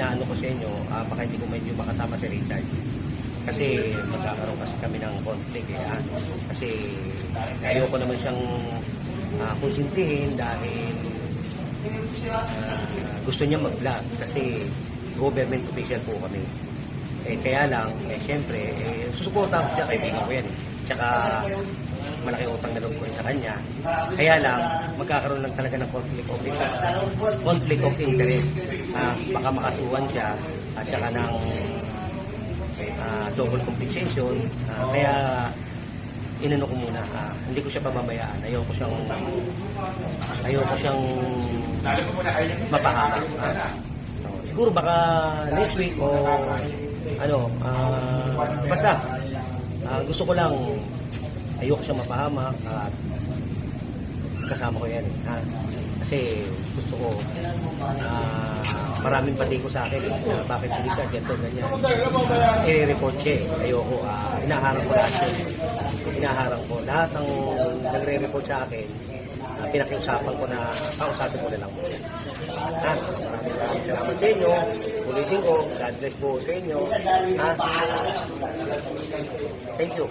inaano ko sa inyo, baka hindi ko medyo makasama si Richard. Kasi magkakaroon kasi kami ng conflict Kasi ayoko naman siyang konsintihin dahil gusto niya mag-vlog kasi government official po kami. Kaya lang, syempre, susuportahan ko siya, kaibigan ko yan. Tsaka malaki utang na loob ko sa kanya. Kaya lang, magkakaroon lang talaga ng conflict of interest. Baka makasuhan siya at saka ng double compensation. Kaya inano ko muna, hindi ko siya pababayaan. Ayoko siyang mapahamak. Siguro baka next week o basta gusto ko lang ayoko siya mapahamak at kasama ko yan kasi gusto ko maraming pati ko sa akin bakit si Richard ganito ganyan i-report siya ayoko inaharang ko lahat ng nagre-report sa akin pinakiusapan ko na kausapin ko na lang maraming salamat sa inyo ulitin ko God bless po sa inyo thank you.